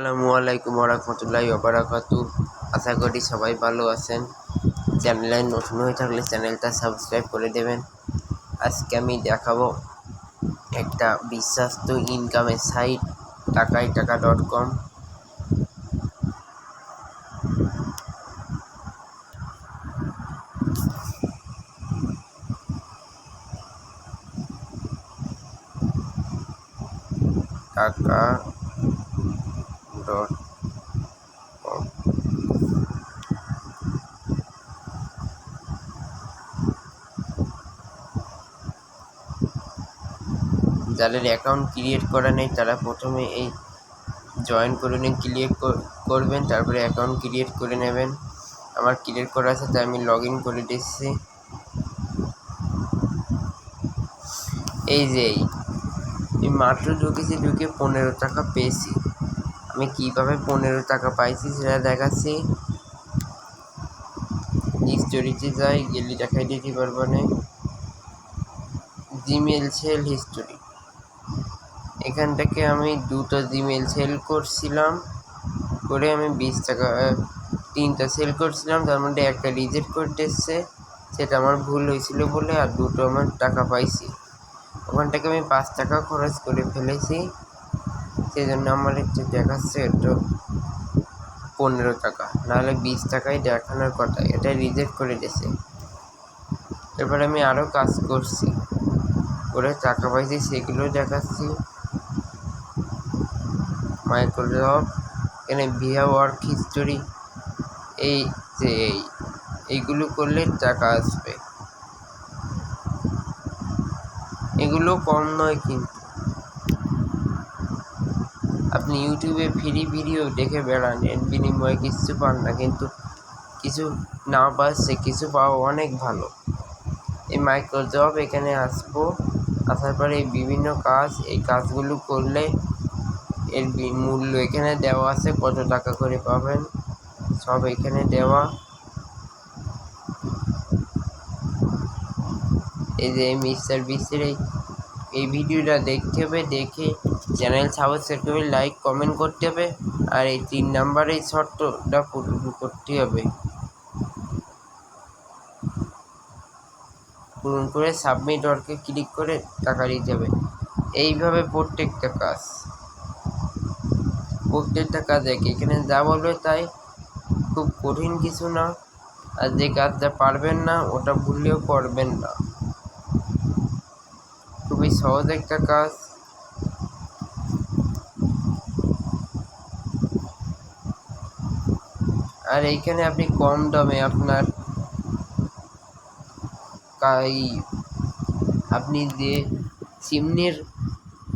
আসসালামু আলাইকুম ওয়া বারাকাতুহু। আশা করি সবাই ভালো আছেন। চ্যানেলে নতুন হয়ে থাকলে চ্যানেলটা সাবস্ক্রাইব করে দেবেন। আজকে আমি দেখাবো একটা বিশ্বস্ত ইনকামের সাইট টাকাইটাকা.com। টাকা.com যাদের অ্যাকাউন্ট ক্রিয়েট করা নেই তারা প্রথমে এই জয়েন করে নিয়ে ক্লিক করবেন, তারপরে অ্যাকাউন্ট ক্রিয়েট করে নেবেন। আমার ক্রিয়েট করা আছে তাই আমি লগ ইন করে দিচ্ছি। এই যে এই মাত্র ঢুকেছি, ঢুকে 15 টাকা পেয়েছি। আমি কিভাবে 15 টাকা পাইছি সেটা দেখাচ্ছি। হিস্টোরিতে যাই, গেলে দেখাই দিতে পারবো না। জিমেল সেল হিস্টোরি, এখান থেকে আমি 2টা জিমেল সেল করছিলাম, করে আমি 20 টাকা 3টা সেল করছিলাম, তার মধ্যে একটা রিজেক্ট করে দিচ্ছে, সেটা আমার ভুল হয়েছিল বলে, আর 2টো আমার টাকা পাইছি। ওখান থেকে আমি 5 টাকা খরচ করে ফেলেছি, সেই জন্য আমার একটু দেখাচ্ছে একটু 15 টাকা, নাহলে 20 টাকায় দেখানোর কথা, এটা রিজেক্ট করে দিয়েছে। এরপরে আমি আরও কাজ করছি, করে টাকা পাইছি, সেগুলো দেখাচ্ছি। মাইক্রোসফট, এখানে ভিআ ওয়ার্ক হিস্টোরি, এই যে এইগুলো করলে টাকা আসবে। এগুলো কম নয়, কিন্তু আপনি ইউটিউবে ফ্রি ভিডিও দেখে বেড়ান, এর বিনিময়ে কিছু পান না, কিন্তু কিছু না পাচ্ছে কিছু পাওয়া অনেক ভালো। এই মাইক্রোসফট এখানে আসবো, আসার পরে এই বিভিন্ন কাজ, এই কাজগুলো করলে এর মূল্য এখানে দেওয়া আছে, কত টাকা করে পাবেন সব এখানে দেওয়া। এই যে মিস্টার বিস্টের এই ভিডিওটা দেখতে হবে, দেখে চ্যানেল সাবস্ক্রাইব করে লাইক কমেন্ট করতে হবে, আর এই 3 নাম্বারে শর্তটা পূরণ করতে হবে। পূরণ করে সাবমিট ওয়ার্কে ক্লিক করে টাকা দিতে হবে। এইভাবে প্রত্যেকটা কাজ এখানে যা বলবে তাই, খুব কঠিন কিছু না। আর যে কাজটা পারবেন না ওটা ভুললেও করবেন না, খুবই সহজ একটা কাজ। আর এইখানে আপনি কম দামে আপনার আপনি যে সিমের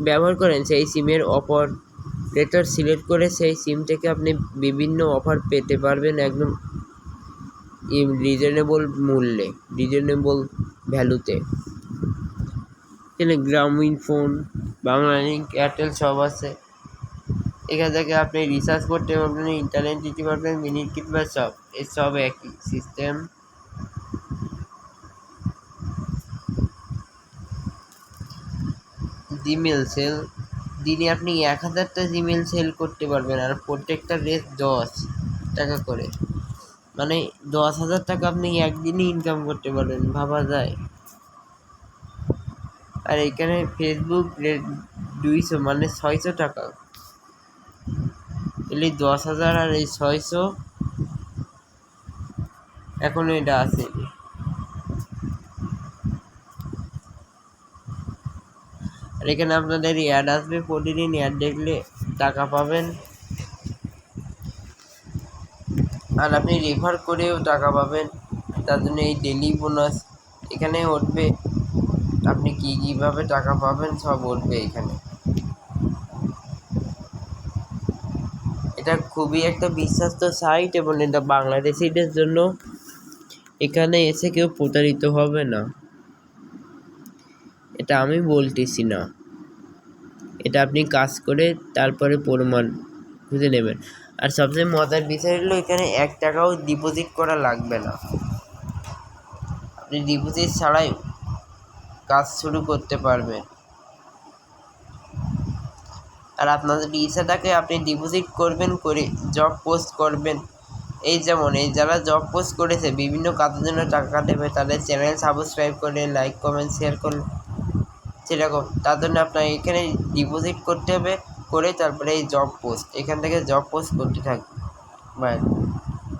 ব্যবহার করেন সেই সিমের অপারেটর সিলেক্ট করে সেই সিম থেকে আপনি বিভিন্ন অফার পেতে পারবেন, একদম রিজনেবল মূল্যে, রিজনেবল ভ্যালুতে। এখানে গ্রামীণ ফোন, বাংলালিংক, এয়ারটেল সব আছে। এখান থেকে আপনি রিচার্জ করতে পারবেন, ইন্টারনেট দিতে পারবেন, মিনিট কিংবা সব, এসব একই সিস্টেম। জিমেল সেল, দিনে আপনি 1000টা জিমেল সেল করতে পারবেন, আর প্রত্যেকটা রেট 10 টাকা করে, মানে 10,000 টাকা আপনি একদিনই ইনকাম করতে পারবেন, ভাবা যায়। আর এখানে ফেসবুক রেট 200, মানে 600 টাকা, এলে 10,000 আর এই 600, এখন এটা আছে। আর এখানে আপনাদের অ্যাড আসবে, প্রতিদিন অ্যাড দেখলে টাকা পাবেন, আর আপনি রেফার করেও টাকা পাবেন, তার জন্য এই ডেলি বোনাস এখানে উঠবে। আপনি কীভাবে টাকা পাবেন সব উঠবে এখানে। এটা খুবই একটা বিশ্বস্ত সাইট, এবং এটা বাংলাদেশিদের জন্য। এখানে এসে কেউ প্রতারিত হবে না, এটা আমি বলতেছি না, এটা আপনি কাজ করে তারপরে প্রমাণ খুঁজে নেবেন। আর সবচেয়ে মজার বিষয় হলো এখানে 1 টাকাও ডিপোজিট করা লাগবে না, আপনি ডিপোজিট ছাড়াই কাজ শুরু করতে পারবেন। আর আপনার যদি ইচ্ছা থাকে আপনি ডিপোজিট করবেন, করে জব পোস্ট করবেন। এই যেমন এই যারা জব পোস্ট করেছে বিভিন্ন কাজের জন্য টাকা দেবে, তাদের চ্যানেল সাবস্ক্রাইব করে লাইক কমেন্ট শেয়ার করলে সেরকম তার জন্য আপনার এখানে ডিপোজিট করতে হবে, করে তারপরে এই জব পোস্ট এখান থেকে জব পোস্ট করতে থাকবেন।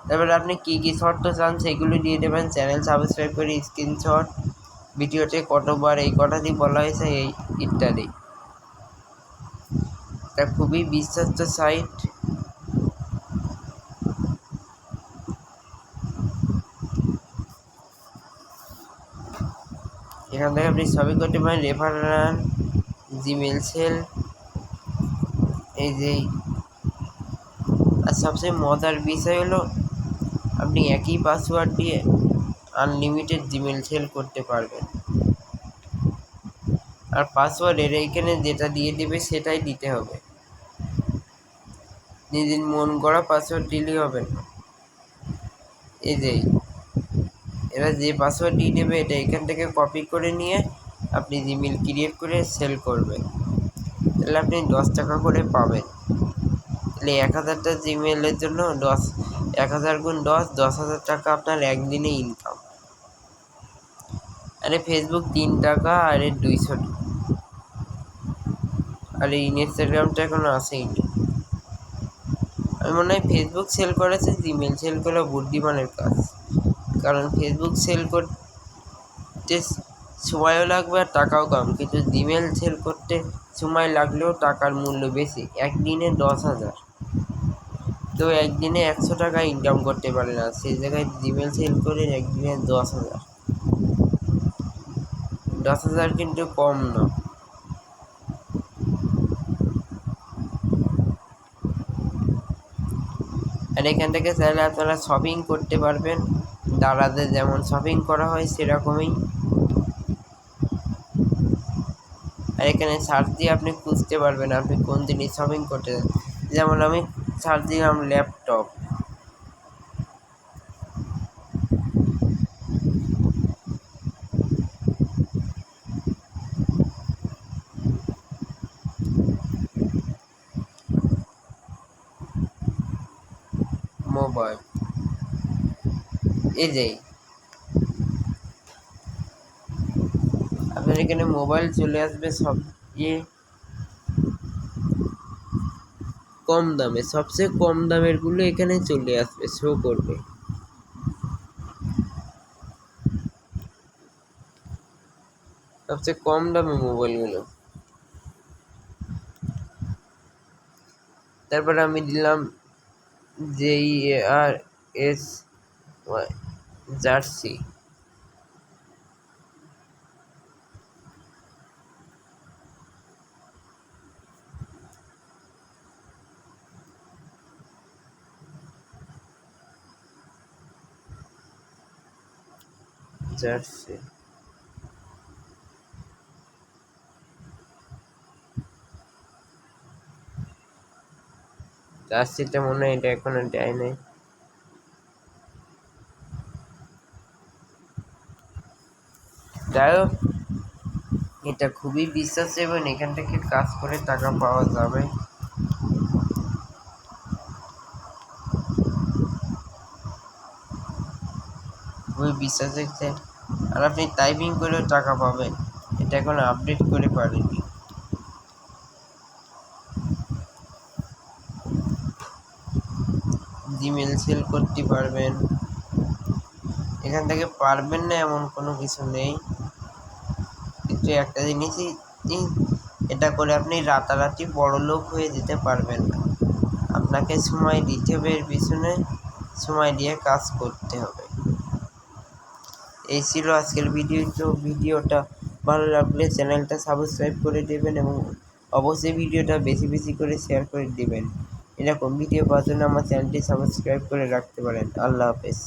তারপরে আপনি কী কী শর্ত চান সেগুলো দিয়ে দেবেন, চ্যানেল সাবস্ক্রাইব করে স্ক্রিনশট, ভিডিওতে কতবার এই কথাটি বলা হয়েছে এই ইত্যাদি। এটা খুবই বিশ্বস্ত সাইট। এখান থেকে আপনি সবই করতে পারেন, রেফারেল, জিমেল সেল, এই যে। আর সবচেয়ে মজার বিষয় হলো আপনি একই পাসওয়ার্ড দিয়ে আনলিমিটেড জিমেল সেল করতে পারবেন। আর পাসওয়ার্ডের এইখানে যেটা দিয়ে দেবে সেটাই দিতে হবে, নিজের মন গড়া পাসওয়ার্ড দিলেই হবে না। এই যে এরা যে পাসওয়ার্ড দিয়ে দেবে এটা এখান থেকে কপি করে নিয়ে আপনি জিমেল ক্রিয়েট করে সেল করবেন, তাহলে আপনি 10 টাকা করে পাবেন। তাহলে 1000টা জিমেলের জন্য 1000 গুণ 10,000 টাকা আপনার একদিনে ইনকাম। আরে ফেসবুক 3 টাকা, আরে 200 টাকা। আর এই ইনস্টাগ্রামটা এখনো আসেই নি। আমি মনে হয় ফেসবুক সেল করেছে, জিমেল সেল করা বুদ্ধিমানের কাজ। কারণ ফেসবুক সেল করতে সময়ও লাগবে আর টাকাও কম, কিন্তু জিমেল সেল করতে সময় লাগলেও টাকার মূল্য বেশি। একদিনে 10,000, কেউ একদিনে 100 টাকা ইনকাম করতে পারে না, সেই জায়গায় জিমেল সেল করে একদিনে 10,000। 10,000 কিন্তু কম না। আর এখান থেকে চাইলে আপনারা শপিং করতে পারবেন, দাদাদের যেমন শপিং করা হয় সেরকমই। আর এখানে সার্চ দিয়ে আপনি খুঁজতে পারবেন আপনি কোন জিনিস শপিং করতে চান। যেমন আমি সার্চ দিলাম ল্যাপটপ, মোবাইল, এই যে আপনার এখানে মোবাইল চলে আসবে সব কম দামে, সবচেয়ে কম দামের গুলো এখানে চলে আসবে, শো করবে। সবচেয়ে কম দামে মোবাইলগুলো। তারপরে আমি দিলাম JARS জার্সি, জার্সি। জার্সিটা মনে হয় এটা এখনো দেয় নাই। যাই হোক, এটা খুবই বিশ্বাসী এবং এখান থেকে কাজ করে টাকা পাওয়া যাবে। খুবই বিশ্বাস হচ্ছে। আর আপনি টাইপিং করেও টাকা পাবেন, এটা এখন আপডেট করে পারেনি। জিমেল সেল করতে পারবেন এখান থেকে, পারবেন না এমন কোনো কিছু নেই, কিন্তু একটা জিনিসই এটা করে আপনি রাতারাতি বড়লোক হয়ে যেতে পারবেন না। আপনাকে সময় দিতে হবে, এর পিছনে সময় দিয়ে কাজ করতে হবে। এই ছিল আজকের ভিডিওটা ভালো লাগলে চ্যানেলটা সাবস্ক্রাইব করে দেবেন এবং অবশ্যই ভিডিওটা বেশি বেশি করে শেয়ার করে দেবেন। এরকম ভিডিও পাওয়ার জন্য আমার চ্যানেলটি সাবস্ক্রাইব করে রাখতে পারেন। আল্লাহ হাফেজ।